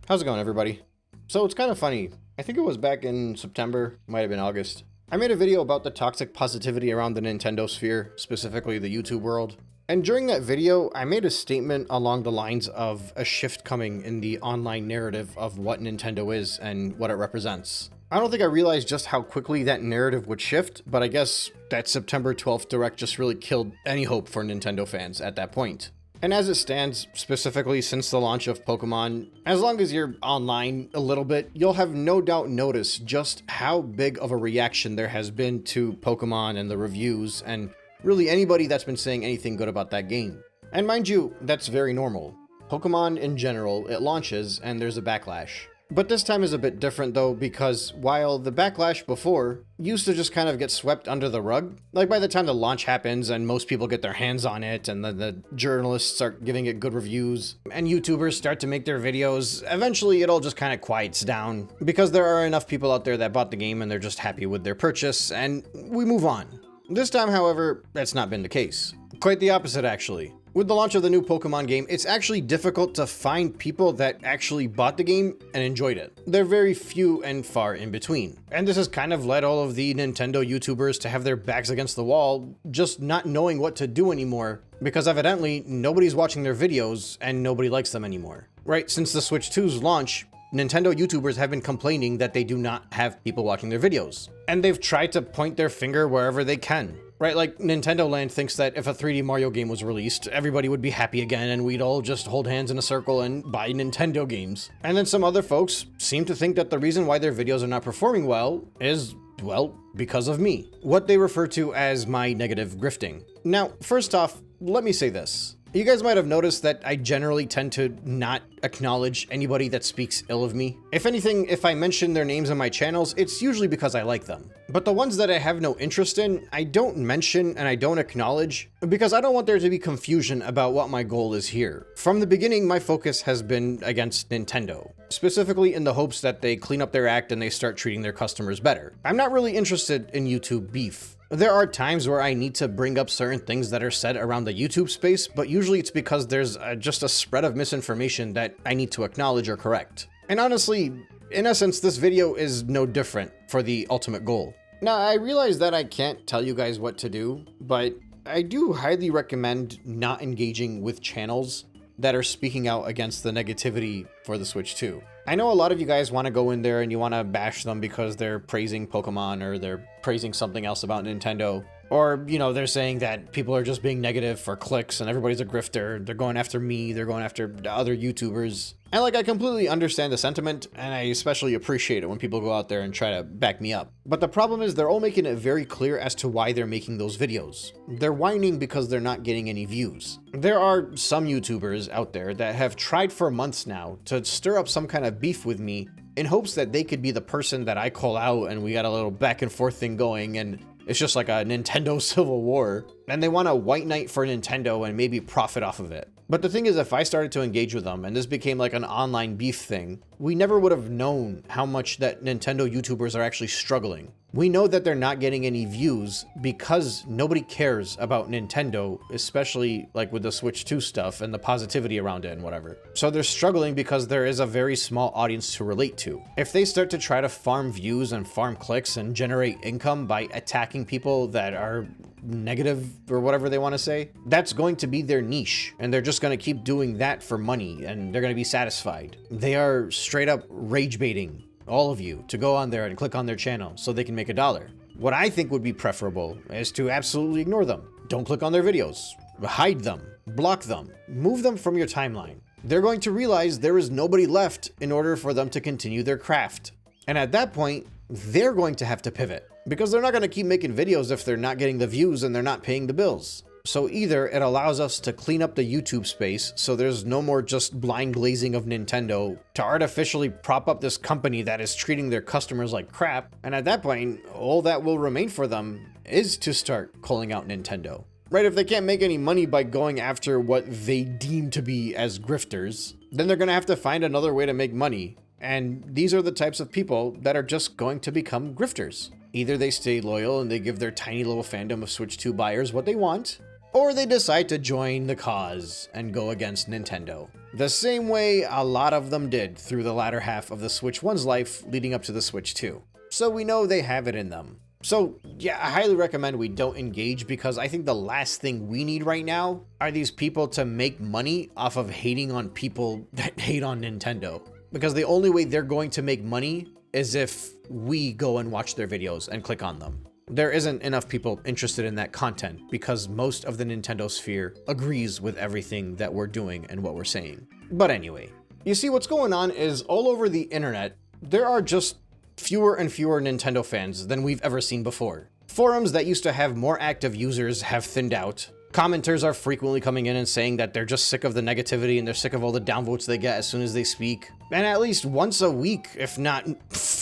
How's it going, everybody? So it's kind of funny. I think it was back in September, might have been August. I made a video about the toxic positivity around the Nintendo sphere, specifically the YouTube world. And during that video, I made a statement along the lines of a shift coming in the online narrative of what Nintendo is and what it represents. I don't think I realized just how quickly that narrative would shift, but I guess that September 12th Direct just really killed any hope for Nintendo fans at that point. And as it stands, specifically since the launch of Pokemon, as long as you're online a little bit, you'll have no doubt noticed just how big of a reaction there has been to Pokemon and the reviews, and really anybody that's been saying anything good about that game. And mind you, that's very normal. Pokemon in general, it launches and there's a backlash. But this time is a bit different though, because while the backlash before used to just kind of get swept under the rug, like by the time the launch happens and most people get their hands on it and the journalists start giving it good reviews and YouTubers start to make their videos, eventually it all just kind of quiets down because there are enough people out there that bought the game and they're just happy with their purchase and we move on. This time, however, that's not been the case. Quite the opposite, actually. With the launch of the new Pokemon game, it's actually difficult to find people that actually bought the game and enjoyed it. They're very few and far in between. And this has kind of led all of the Nintendo YouTubers to have their backs against the wall, just not knowing what to do anymore, because evidently nobody's watching their videos and nobody likes them anymore. Right, since the Switch 2's launch, Nintendo YouTubers have been complaining that they do not have people watching their videos. And they've tried to point their finger wherever they can. Right, like Nintendo Land thinks that if a 3D Mario game was released, everybody would be happy again and we'd all just hold hands in a circle and buy Nintendo games. And then some other folks seem to think that the reason why their videos are not performing well is, well, because of me. What they refer to as my negative grifting. Now, first off, let me say this. You guys might have noticed that I generally tend to not acknowledge anybody that speaks ill of me. If anything, if I mention their names on my channels, it's usually because I like them. But the ones that I have no interest in, I don't mention and I don't acknowledge because I don't want there to be confusion about what my goal is here. From the beginning, my focus has been against Nintendo, specifically in the hopes that they clean up their act and they start treating their customers better. I'm not really interested in YouTube beef. There are times where I need to bring up certain things that are said around the YouTube space, but usually it's because there's just a spread of misinformation that I need to acknowledge or correct. And honestly, in essence, this video is no different for the ultimate goal. Now, I realize that I can't tell you guys what to do, but I do highly recommend not engaging with channels that are speaking out against the negativity for the Switch 2. I know a lot of you guys want to go in there and you want to bash them because they're praising Pokemon or they're praising something else about Nintendo. Or, you know, they're saying that people are just being negative for clicks and everybody's a grifter. They're going after me. They're going after other YouTubers. And like, I completely understand the sentiment and I especially appreciate it when people go out there and try to back me up. But the problem is they're all making it very clear as to why they're making those videos. They're whining because they're not getting any views. There are some YouTubers out there that have tried for months now to stir up some kind of beef with me in hopes that they could be the person that I call out and we got a little back and forth thing going and it's just like a Nintendo civil war, and they want a white knight for Nintendo and maybe profit off of it. But the thing is, if I started to engage with them and this became like an online beef thing, we never would have known how much that Nintendo YouTubers are actually struggling. We know that they're not getting any views because nobody cares about Nintendo, especially like with the Switch 2 stuff and the positivity around it and whatever. So they're struggling because there is a very small audience to relate to. If they start to try to farm views and farm clicks and generate income by attacking people that are negative or whatever they want to say, that's going to be their niche and they're just going to keep doing that for money and they're going to be satisfied. They are straight up rage baiting all of you to go on there and click on their channel so they can make $1. What I think would be preferable is to absolutely ignore them. Don't click on their videos, hide them, block them, move them from your timeline. They're going to realize there is nobody left in order for them to continue their craft. And at that point, they're going to have to pivot because they're not going to keep making videos if they're not getting the views and they're not paying the bills. So either it allows us to clean up the YouTube space so there's no more just blind glazing of Nintendo to artificially prop up this company that is treating their customers like crap, and at that point, all that will remain for them is to start calling out Nintendo. Right, if they can't make any money by going after what they deem to be as grifters, then they're gonna have to find another way to make money. And these are the types of people that are just going to become grifters. Either they stay loyal and they give their tiny little fandom of Switch 2 buyers what they want, or they decide to join the cause and go against Nintendo. The same way a lot of them did through the latter half of the Switch 1's life leading up to the Switch 2. So we know they have it in them. So yeah, I highly recommend we don't engage, because I think the last thing we need right now are these people to make money off of hating on people that hate on Nintendo. Because the only way they're going to make money is if we go and watch their videos and click on them. There isn't enough people interested in that content because most of the Nintendo sphere agrees with everything that we're doing and what we're saying. But anyway, you see what's going on is all over the internet, there are just fewer and fewer Nintendo fans than we've ever seen before. Forums that used to have more active users have thinned out. Commenters are frequently coming in and saying that they're just sick of the negativity and they're sick of all the downvotes they get as soon as they speak. And at least once a week, if not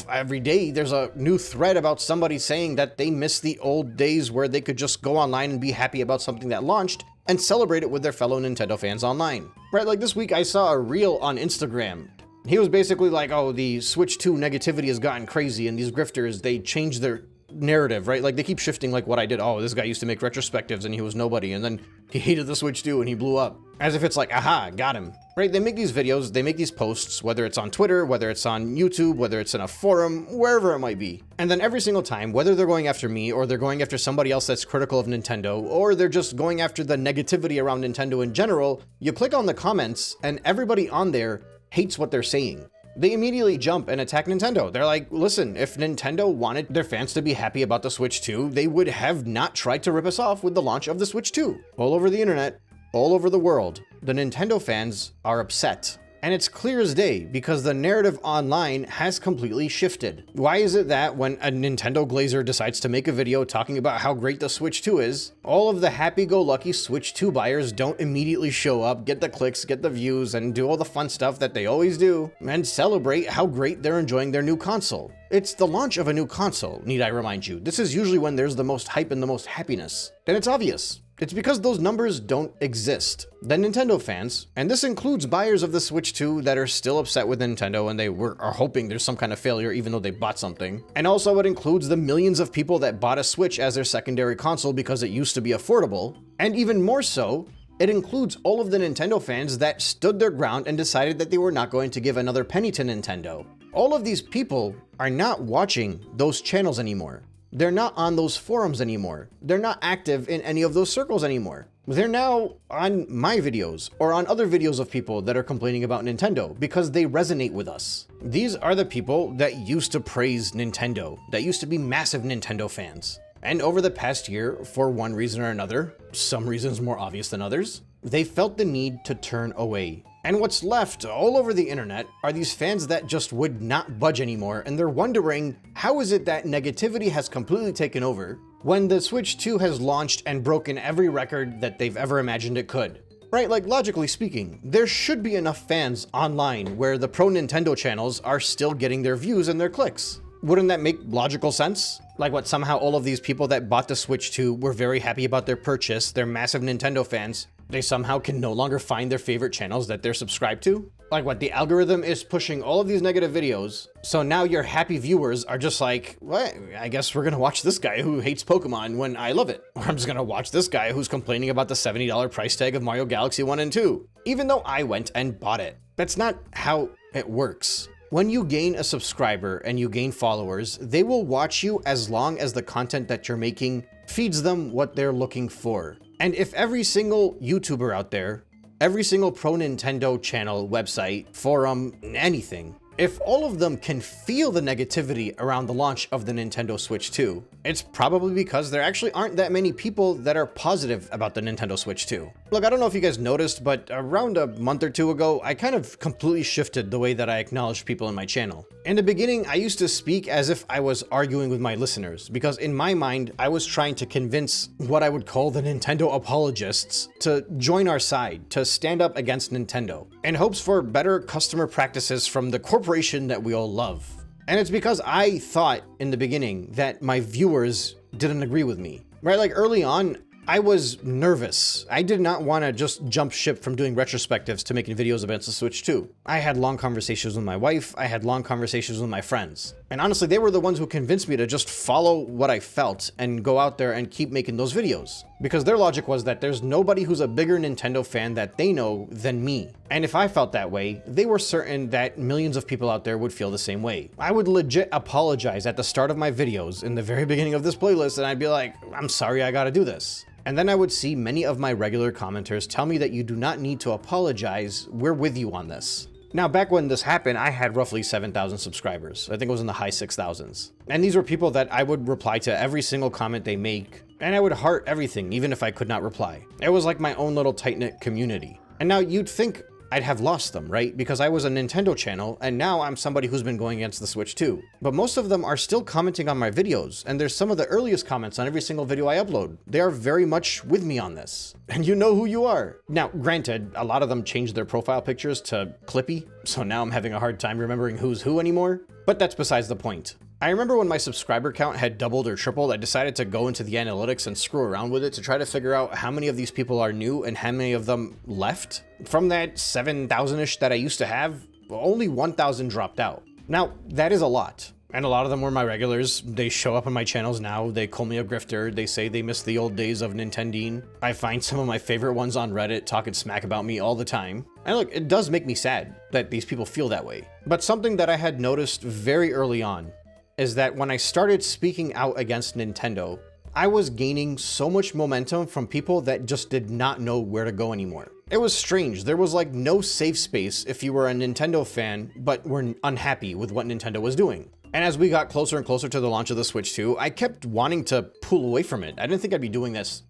every day, there's a new thread about somebody saying that they miss the old days where they could just go online and be happy about something that launched and celebrate it with their fellow Nintendo fans online. Right, like this week I saw a reel on Instagram. He was basically like, oh, the Switch 2 negativity has gotten crazy and these grifters, they changed their narrative, right? Like they keep shifting like what I did. Oh, this guy used to make retrospectives and he was nobody, and then he hated the Switch 2 and he blew up. As if it's like, aha, got him. Right? They make these videos, they make these posts, whether it's on Twitter, whether it's on YouTube, whether it's in a forum, wherever it might be. And then every single time, whether they're going after me or they're going after somebody else that's critical of Nintendo, or they're just going after the negativity around Nintendo in general, you click on the comments and everybody on there hates what they're saying. They immediately jump and attack Nintendo. They're like, listen, if Nintendo wanted their fans to be happy about the Switch 2, they would have not tried to rip us off with the launch of the Switch 2. All over the internet, all over the world, the Nintendo fans are upset. And it's clear as day because the narrative online has completely shifted. Why is it that when a Nintendo Glazer decides to make a video talking about how great the Switch 2 is, all of the happy-go-lucky Switch 2 buyers don't immediately show up, get the clicks, get the views, and do all the fun stuff that they always do, and celebrate how great they're enjoying their new console? It's the launch of a new console, need I remind you. This is usually when there's the most hype and the most happiness. And it's obvious. It's because those numbers don't exist. The Nintendo fans, and this includes buyers of the Switch 2 that are still upset with Nintendo and they are hoping there's some kind of failure even though they bought something. And also it includes the millions of people that bought a Switch as their secondary console because it used to be affordable. And even more so, it includes all of the Nintendo fans that stood their ground and decided that they were not going to give another penny to Nintendo. All of these people are not watching those channels anymore. They're not on those forums anymore. They're not active in any of those circles anymore. They're now on my videos or on other videos of people that are complaining about Nintendo because they resonate with us. These are the people that used to praise Nintendo, that used to be massive Nintendo fans. And over the past year, for one reason or another, some reasons more obvious than others, they felt the need to turn away. And what's left all over the internet are these fans that just would not budge anymore, and they're wondering, how is it that negativity has completely taken over when the Switch 2 has launched and broken every record that they've ever imagined it could? Right, like logically speaking, there should be enough fans online where the pro Nintendo channels are still getting their views and their clicks. Wouldn't that make logical sense? Like what, somehow all of these people that bought the Switch 2 were very happy about their purchase, they're massive Nintendo fans, they somehow can no longer find their favorite channels that they're subscribed to? Like what, the algorithm is pushing all of these negative videos, so now your happy viewers are just like, well, I guess we're gonna watch this guy who hates Pokemon when I love it. Or I'm just gonna watch this guy who's complaining about the $70 price tag of Mario Galaxy 1 and 2, even though I went and bought it. That's not how it works. When you gain a subscriber and you gain followers, they will watch you as long as the content that you're making feeds them what they're looking for. And if every single YouTuber out there, every single pro Nintendo channel, website, forum, anything, if all of them can feel the negativity around the launch of the Nintendo Switch 2, it's probably because there actually aren't that many people that are positive about the Nintendo Switch 2. Look, I don't know if you guys noticed, but around a month or two ago, I kind of completely shifted the way that I acknowledged people in my channel. In the beginning, I used to speak as if I was arguing with my listeners, because in my mind, I was trying to convince what I would call the Nintendo apologists to join our side, to stand up against Nintendo, in hopes for better customer practices from the corporation that we all love. And it's because I thought in the beginning that my viewers didn't agree with me, right? Like early on, I was nervous. I did not want to just jump ship from doing retrospectives to making videos about the Switch 2. I had long conversations with my wife. I had long conversations with my friends. And honestly, they were the ones who convinced me to just follow what I felt and go out there and keep making those videos. because their logic was that there's nobody who's a bigger Nintendo fan that they know than me. And if I felt that way, they were certain that millions of people out there would feel the same way. I would legit apologize at the start of my videos in the very beginning of this playlist, and I'd be like, I'm sorry I gotta do this. And then I would see many of my regular commenters tell me that you do not need to apologize, we're with you on this. Now, back when this happened, I had roughly 7,000 subscribers. I think it was in the high 6,000s. And these were people that I would reply to every single comment they make, and I would heart everything, even if I could not reply. It was like my own little tight-knit community. And now you'd think I'd have lost them, right? Because I was a Nintendo channel, and now I'm somebody who's been going against the Switch too. But most of them are still commenting on my videos, and there's some of the earliest comments on every single video I upload. They are very much with me on this. And you know who you are. Now, granted, a lot of them changed their profile pictures to Clippy, so now I'm having a hard time remembering who's who anymore. But that's besides the point. I remember when my subscriber count had doubled or tripled, I decided to go into the analytics and screw around with it to try to figure out how many of these people are new and how many of them left. From that 7,000-ish that I used to have, only 1,000 dropped out. Now, that is a lot. And a lot of them were my regulars. They show up on my channels now. They call me a grifter. They say they miss the old days of Nintendine. I find some of my favorite ones on Reddit talking smack about me all the time. And look, it does make me sad that these people feel that way. But something that I had noticed very early on is that when I started speaking out against Nintendo, I was gaining so much momentum from people that just did not know where to go anymore. It was strange. There was like no safe space if you were a Nintendo fan, but were unhappy with what Nintendo was doing. And as we got closer and closer to the launch of the Switch 2, I kept wanting to pull away from it. I didn't think I'd be doing this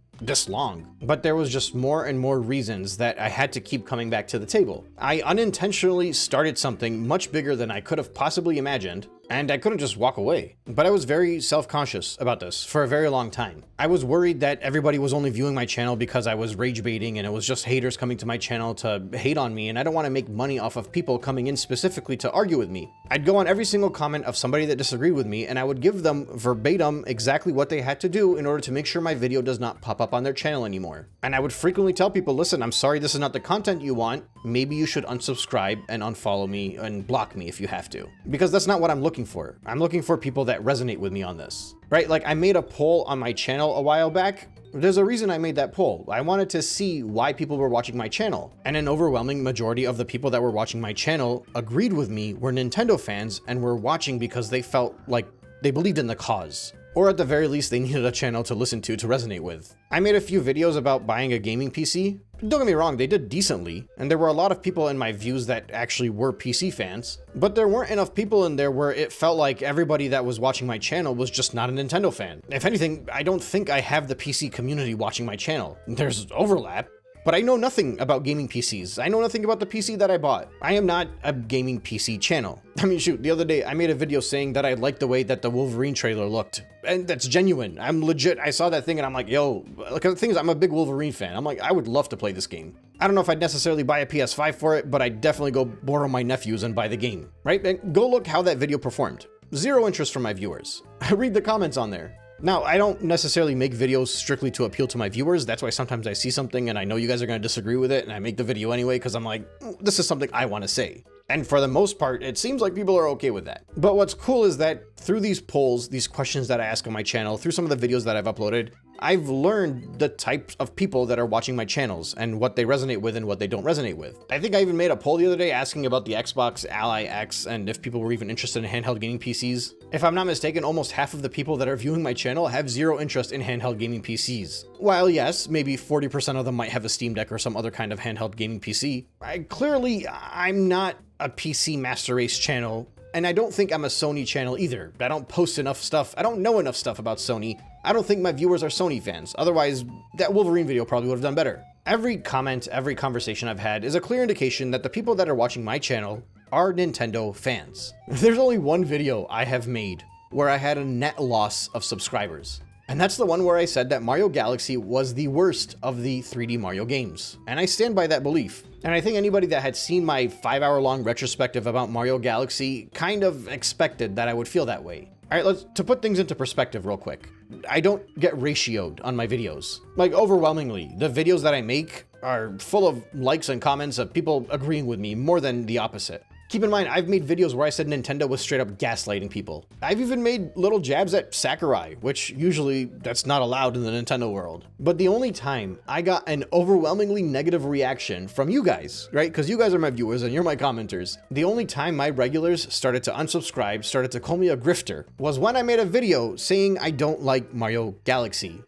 long, but there was just more and more reasons that I had to keep coming back to the table. I unintentionally started something much bigger than I could have possibly imagined, and I couldn't just walk away. But I was very self-conscious about this for a very long time. I was worried that everybody was only viewing my channel because I was rage baiting and it was just haters coming to my channel to hate on me, and I don't want to make money off of people coming in specifically to argue with me. I'd go on every single comment of somebody that disagreed with me, and I would give them verbatim exactly what they had to do in order to make sure my video does not pop up on their channel anymore. And I would frequently tell people, listen, I'm sorry this is not the content you want. Maybe you should unsubscribe and unfollow me and block me if you have to. Because that's not what I'm looking for. I'm looking for people that resonate with me on this, right? Like I made a poll on my channel a while back. There's a reason I made that poll. I wanted to see why people were watching my channel. And an overwhelming majority of the people that were watching my channel agreed with me, were Nintendo fans and were watching because they felt like they believed in the cause. Or at the very least, they needed a channel to listen to resonate with. I made a few videos about buying a gaming PC. Don't get me wrong, they did decently, and there were a lot of people in my views that actually were PC fans, but there weren't enough people in there where it felt like everybody that was watching my channel was just not a Nintendo fan. If anything, I don't think I have the PC community watching my channel. There's overlap, but I know nothing about gaming PCs. I know nothing about the PC that I bought. I am not a gaming PC channel. I mean, shoot, the other day I made a video saying that I liked the way that the Wolverine trailer looked. And that's genuine. I'm legit. I saw that thing and I'm like, yo, look, the thing is, I'm a big Wolverine fan. I'm like, I would love to play this game. I don't know if I'd necessarily buy a PS5 for it, but I'd definitely go borrow my nephew's and buy the game, right? And go look how that video performed. Zero interest from my viewers. I read the comments on there. Now, I don't necessarily make videos strictly to appeal to my viewers. That's why sometimes I see something and I know you guys are going to disagree with it, and I make the video anyway because I'm like, this is something I want to say. And for the most part, it seems like people are okay with that. But what's cool is that through these polls, these questions that I ask on my channel, through some of the videos that I've uploaded, I've learned the types of people that are watching my channels and what they resonate with and what they don't resonate with. I think I even made a poll the other day asking about the Xbox Ally X and if people were even interested in handheld gaming PCs. If I'm not mistaken, almost half of the people that are viewing my channel have zero interest in handheld gaming PCs. While yes, maybe 40% of them might have a Steam Deck or some other kind of handheld gaming PC, I'm not a PC Master Race channel, and I don't think I'm a Sony channel either. I don't post enough stuff. I don't know enough stuff about Sony. I don't think my viewers are Sony fans. Otherwise, that Wolverine video probably would have done better. Every comment, every conversation I've had is a clear indication that the people that are watching my channel are Nintendo fans. There's only one video I have made where I had a net loss of subscribers. And that's the one where I said that Mario Galaxy was the worst of the 3D Mario games. And I stand by that belief. And I think anybody that had seen my 5-hour-long retrospective about Mario Galaxy kind of expected that I would feel that way. All right, to put things into perspective real quick. I don't get ratioed on my videos. Like, overwhelmingly, the videos that I make are full of likes and comments of people agreeing with me more than the opposite. Keep in mind, I've made videos where I said Nintendo was straight up gaslighting people. I've even made little jabs at Sakurai, which usually that's not allowed in the Nintendo world. But the only time I got an overwhelmingly negative reaction from you guys, right? Because you guys are my viewers and you're my commenters. The only time my regulars started to unsubscribe, started to call me a grifter, was when I made a video saying I don't like Mario Galaxy.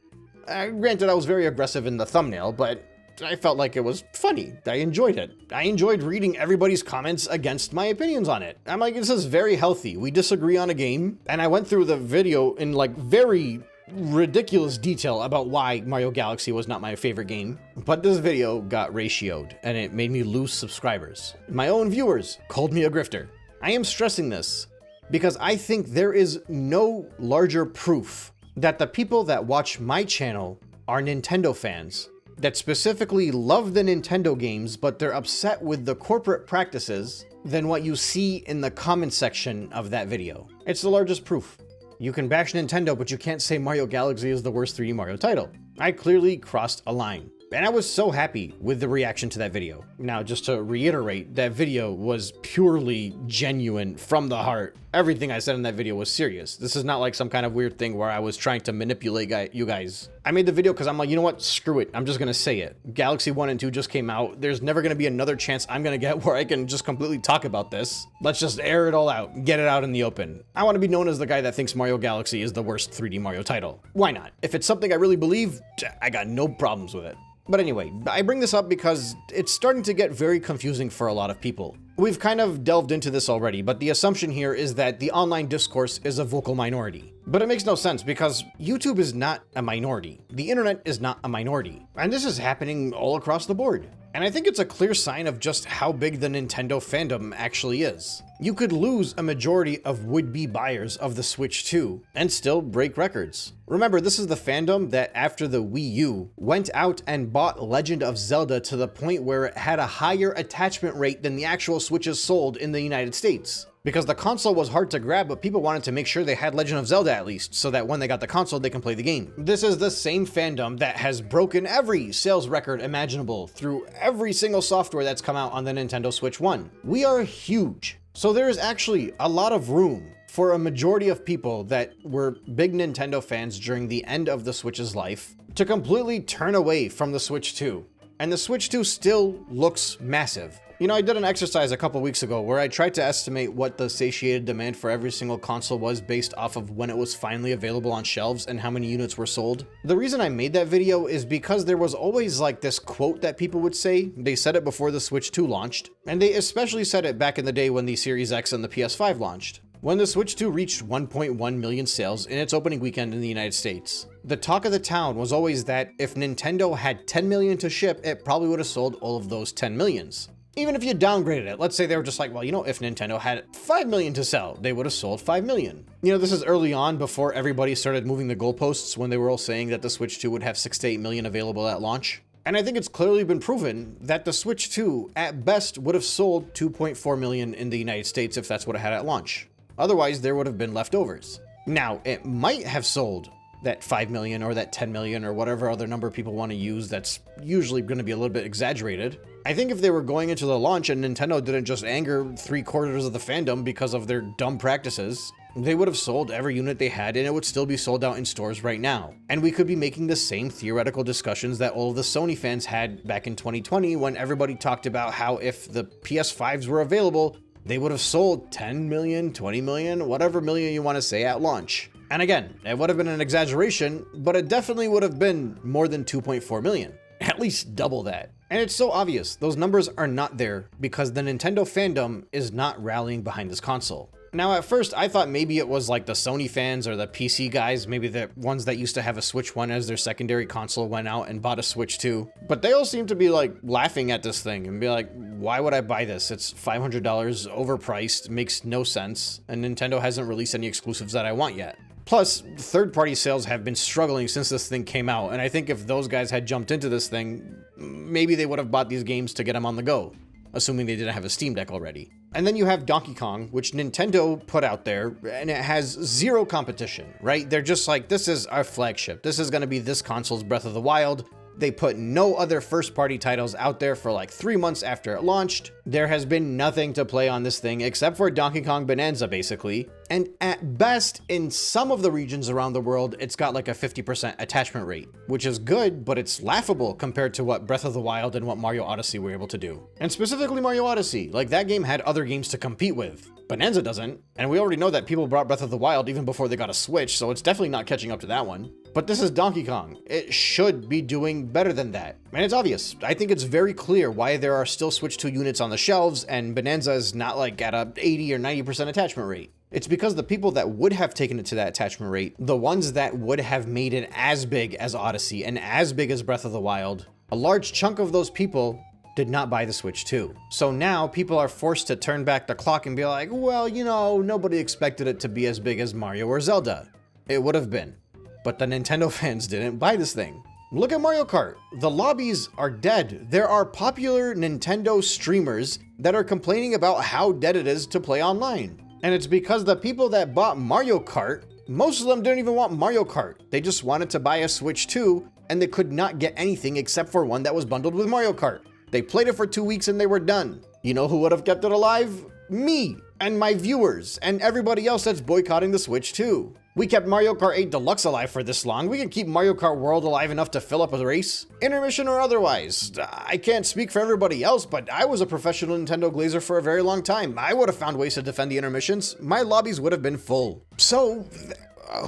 Granted, I was very aggressive in the thumbnail, but I felt like it was funny. I enjoyed it. I enjoyed reading everybody's comments against my opinions on it. I'm like, this is very healthy. We disagree on a game. And I went through the video in like very ridiculous detail about why Mario Galaxy was not my favorite game. But this video got ratioed and it made me lose subscribers. My own viewers called me a grifter. I am stressing this because I think there is no larger proof that the people that watch my channel are Nintendo fans that specifically love the Nintendo games, but they're upset with the corporate practices than what you see in the comment section of that video. It's the largest proof. You can bash Nintendo, but you can't say Mario Galaxy is the worst 3D Mario title. I clearly crossed a line. And I was so happy with the reaction to that video. Now, just to reiterate, that video was purely genuine from the heart. Everything I said in that video was serious. This is not like some kind of weird thing where I was trying to manipulate you guys. I made the video because I'm like, you know what? Screw it. I'm just going to say it. Galaxy 1 and 2 just came out. There's never going to be another chance I'm going to get where I can just completely talk about this. Let's just air it all out. Get it out in the open. I want to be known as the guy that thinks Mario Galaxy is the worst 3D Mario title. Why not? If it's something I really believe, I got no problems with it. But anyway, I bring this up because it's starting to get very confusing for a lot of people. We've kind of delved into this already, but the assumption here is that the online discourse is a vocal minority. But it makes no sense because YouTube is not a minority. The internet is not a minority. And this is happening all across the board. And I think it's a clear sign of just how big the Nintendo fandom actually is. You could lose a majority of would-be buyers of the Switch 2 and still break records. Remember, this is the fandom that after the Wii U went out and bought Legend of Zelda to the point where it had a higher attachment rate than the actual Switches sold in the United States. Because the console was hard to grab, but people wanted to make sure they had Legend of Zelda at least, so that when they got the console, they can play the game. This is the same fandom that has broken every sales record imaginable through every single software that's come out on the Nintendo Switch 1. We are huge. So there is actually a lot of room for a majority of people that were big Nintendo fans during the end of the Switch's life to completely turn away from the Switch 2. And the Switch 2 still looks massive. You know, I did an exercise a couple weeks ago where I tried to estimate what the satiated demand for every single console was based off of when it was finally available on shelves and how many units were sold. The reason I made that video is because there was always like this quote that people would say. They said it before the Switch 2 launched, and they especially said it back in the day when the Series X and the PS5 launched. When the Switch 2 reached 1.1 million sales in its opening weekend in the United States, the talk of the town was always that if Nintendo had 10 million to ship, it probably would have sold all of those 10 millions. Even if you downgraded it, let's say they were just like, well, you know, if Nintendo had 5 million to sell, they would have sold 5 million. You know, this is early on before everybody started moving the goalposts when they were all saying that the Switch 2 would have 6 to 8 million available at launch. And I think it's clearly been proven that the Switch 2 at best would have sold 2.4 million in the United States if that's what it had at launch. Otherwise, there would have been leftovers. Now, it might have sold that 5 million or that 10 million or whatever other number people want to use that's usually going to be a little bit exaggerated. I think if they were going into the launch and Nintendo didn't just anger 3/4 of the fandom because of their dumb practices, they would have sold every unit they had and it would still be sold out in stores right now. And we could be making the same theoretical discussions that all of the Sony fans had back in 2020 when everybody talked about how if the PS5s were available, they would have sold 10 million, 20 million, whatever million you want to say at launch. And again, it would have been an exaggeration, but it definitely would have been more than 2.4 million. At least double that. And it's so obvious, those numbers are not there because the Nintendo fandom is not rallying behind this console. Now at first I thought maybe it was like the Sony fans or the PC guys, maybe the ones that used to have a Switch 1 as their secondary console went out and bought a Switch 2. But they all seem to be like laughing at this thing and be like, why would I buy this? It's $500, overpriced, makes no sense, and Nintendo hasn't released any exclusives that I want yet. Plus, third-party sales have been struggling since this thing came out, and I think if those guys had jumped into this thing, maybe they would have bought these games to get them on the go, assuming they didn't have a Steam Deck already. And then you have Donkey Kong, which Nintendo put out there, and it has zero competition, right? They're just like, this is our flagship. This is going to be this console's Breath of the Wild. They put no other first-party titles out there for like 3 months after it launched. There has been nothing to play on this thing except for Donkey Kong Bonanza, basically. And at best, in some of the regions around the world, it's got like a 50% attachment rate, which is good, but it's laughable compared to what Breath of the Wild and what Mario Odyssey were able to do. And specifically Mario Odyssey, like that game had other games to compete with. Bonanza doesn't, and we already know that people brought Breath of the Wild even before they got a Switch, so it's definitely not catching up to that one. But this is Donkey Kong. It should be doing better than that. And it's obvious. I think it's very clear why there are still Switch 2 units on the shelves and Bonanza is not like at a 80 or 90% attachment rate. It's because the people that would have taken it to that attachment rate, the ones that would have made it as big as Odyssey and as big as Breath of the Wild, a large chunk of those people did not buy the Switch 2. So now people are forced to turn back the clock and be like, well, you know, nobody expected it to be as big as Mario or Zelda. It would have been. But the Nintendo fans didn't buy this thing. Look at Mario Kart. The lobbies are dead. There are popular Nintendo streamers that are complaining about how dead it is to play online. And it's because the people that bought Mario Kart, most of them didn't even want Mario Kart. They just wanted to buy a Switch 2 and they could not get anything except for one that was bundled with Mario Kart. They played it for 2 weeks and they were done. You know who would have kept it alive? Me and my viewers and everybody else that's boycotting the Switch 2. We kept Mario Kart 8 Deluxe alive for this long. We can keep Mario Kart World alive enough to fill up a race, intermission or otherwise. I can't speak for everybody else, but I was a professional Nintendo Glazer for a very long time. I would have found ways to defend the intermissions. My lobbies would have been full. So,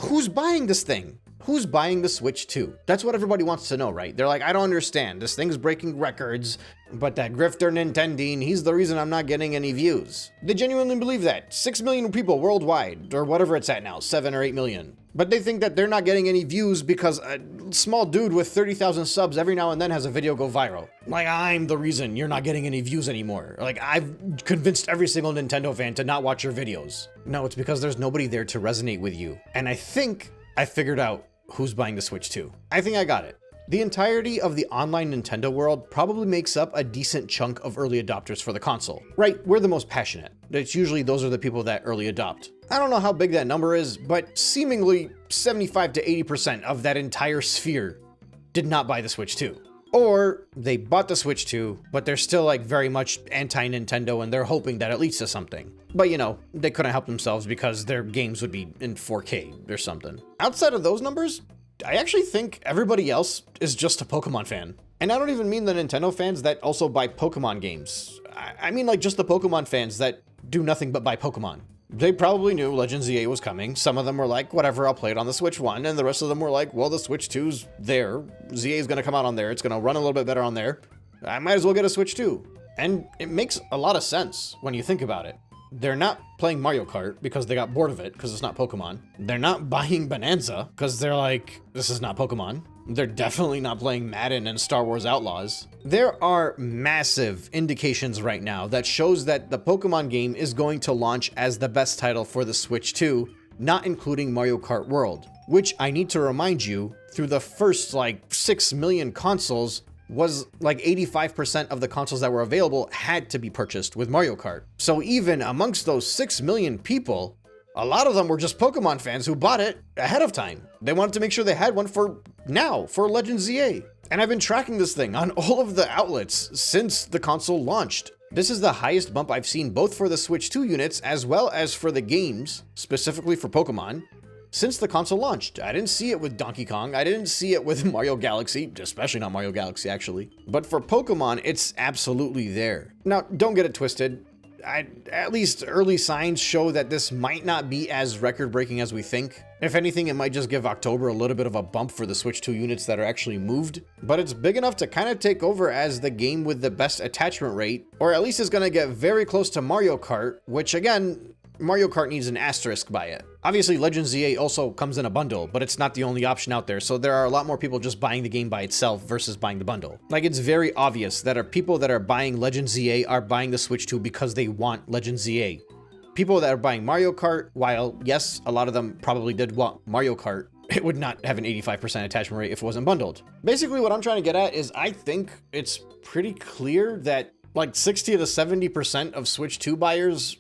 who's buying this thing? Who's buying the Switch 2? That's what everybody wants to know, right? They're like, I don't understand. This thing's breaking records, but that grifter Nintendine, he's the reason I'm not getting any views. They genuinely believe that. 6 million people worldwide, or whatever it's at now, 7 or 8 million. But they think that they're not getting any views because a small dude with 30,000 subs every now and then has a video go viral. Like, I'm the reason you're not getting any views anymore. Like, I've convinced every single Nintendo fan to not watch your videos. No, it's because there's nobody there to resonate with you. And I think I figured out who's buying the Switch 2. I think I got it. The entirety of the online Nintendo world probably makes up a decent chunk of early adopters for the console. Right, we're the most passionate. It's usually those are the people that early adopt. I don't know how big that number is, but seemingly 75 to 80% of that entire sphere did not buy the Switch 2. Or they bought the Switch 2, but they're still like very much anti-Nintendo and they're hoping that it leads to something. But you know, they couldn't help themselves because their games would be in 4K or something. Outside of those numbers, I actually think everybody else is just a Pokemon fan. And I don't even mean the Nintendo fans that also buy Pokemon games. I mean like just the Pokemon fans that do nothing but buy Pokemon. They probably knew Legend ZA was coming. Some of them were like, whatever, I'll play it on the Switch 1. And the rest of them were like, well, the Switch 2's there. ZA is going to come out on there. It's going to run a little bit better on there. I might as well get a Switch 2. And it makes a lot of sense when you think about it. They're not playing Mario Kart because they got bored of it because it's not Pokemon. They're not buying Bonanza because they're like, this is not Pokemon. They're definitely not playing Madden and Star Wars Outlaws. There are massive indications right now that shows that the Pokemon game is going to launch as the best title for the Switch 2, not including Mario Kart World, which I need to remind you, through the first like 6 million consoles, was like 85% of the consoles that were available had to be purchased with Mario Kart. So even amongst those 6 million people, a lot of them were just Pokemon fans who bought it ahead of time. They wanted to make sure they had one for now, for Legend ZA. And I've been tracking this thing on all of the outlets since the console launched. This is the highest bump I've seen both for the Switch 2 units as well as for the games, specifically for Pokemon, since the console launched. I didn't see it with Donkey Kong. I didn't see it with Mario Galaxy, especially not Mario Galaxy actually. But for Pokemon, it's absolutely there. Now, don't get it twisted. At least early signs show that this might not be as record-breaking as we think. If anything, it might just give October a little bit of a bump for the Switch 2 units that are actually moved. But it's big enough to kind of take over as the game with the best attachment rate, or at least is going to get very close to Mario Kart, which again, Mario Kart needs an asterisk by it. Obviously, Legend ZA also comes in a bundle, but it's not the only option out there, so there are a lot more people just buying the game by itself versus buying the bundle. Like, it's very obvious that people that are buying Legend ZA are buying the Switch 2 because they want Legend ZA. People that are buying Mario Kart, while yes, a lot of them probably did want Mario Kart, it would not have an 85% attachment rate if it wasn't bundled. Basically, what I'm trying to get at is I think it's pretty clear that like 60 to 70% of Switch 2 buyers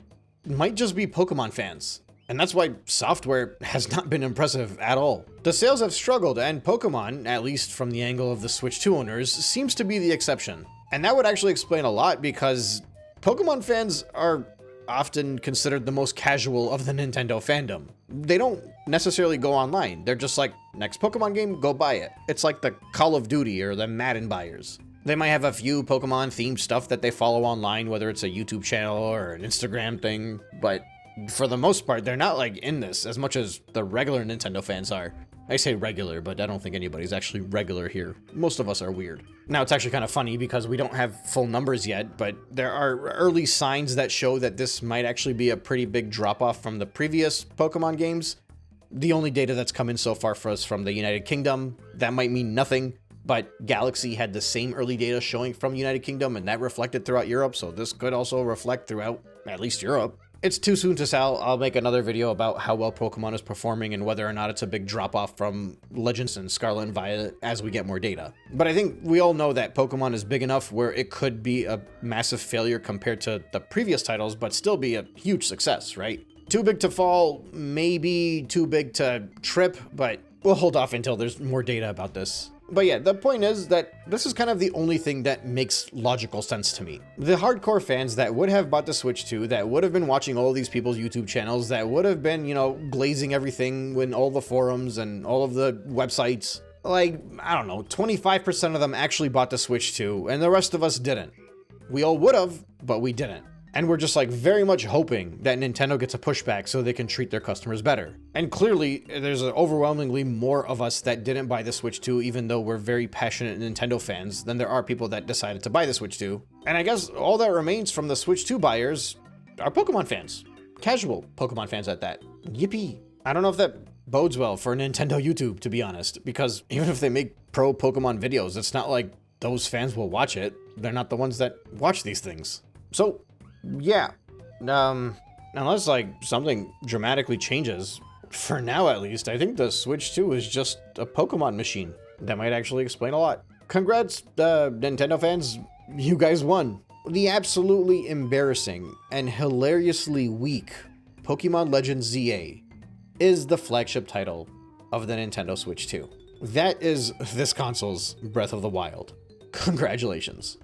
might just be Pokemon fans. And that's why software has not been impressive at all. The sales have struggled, and Pokemon, at least from the angle of the Switch 2 owners, seems to be the exception. And that would actually explain a lot, because Pokemon fans are often considered the most casual of the Nintendo fandom. They don't necessarily go online. They're just like, next Pokemon game, go buy it. It's like the Call of Duty or the Madden buyers. They might have a few Pokemon themed stuff that they follow online, whether it's a YouTube channel or an Instagram thing, but for the most part, they're not like in this as much as the regular Nintendo fans are. I say regular, but I don't think anybody's actually regular here. Most of us are weird. Now, it's actually kind of funny because we don't have full numbers yet, but there are early signs that show that this might actually be a pretty big drop-off from the previous Pokemon games. The only data that's come in so far for us from the United Kingdom, that might mean nothing, but Galaxy had the same early data showing from the United Kingdom, and that reflected throughout Europe, so this could also reflect throughout at least Europe. It's too soon to tell. I'll make another video about how well Pokemon is performing and whether or not it's a big drop-off from Legends and Scarlet and Violet as we get more data. But I think we all know that Pokemon is big enough where it could be a massive failure compared to the previous titles, but still be a huge success, right? Too big to fall, maybe too big to trip, but we'll hold off until there's more data about this. But yeah, the point is that this is kind of the only thing that makes logical sense to me. The hardcore fans that would have bought the Switch 2, that would have been watching all these people's YouTube channels, that would have been, glazing everything in all the forums and all of the websites, like, I don't know, 25% of them actually bought the Switch 2, and the rest of us didn't. We all would have, but we didn't. And we're just like very much hoping that Nintendo gets a pushback so they can treat their customers better. And clearly, there's overwhelmingly more of us that didn't buy the Switch 2, even though we're very passionate Nintendo fans, than there are people that decided to buy the Switch 2. And I guess all that remains from the Switch 2 buyers are Pokemon fans. Casual Pokemon fans at that. Yippee. I don't know if that bodes well for Nintendo YouTube, to be honest, because even if they make pro Pokemon videos, it's not like those fans will watch it. They're not the ones that watch these things. So, yeah, unless like something dramatically changes, for now at least, I think the Switch 2 is just a Pokemon machine. That might actually explain a lot. Congrats, Nintendo fans, you guys won. The absolutely embarrassing and hilariously weak Pokemon Legends ZA is the flagship title of the Nintendo Switch 2. That is this console's Breath of the Wild. Congratulations.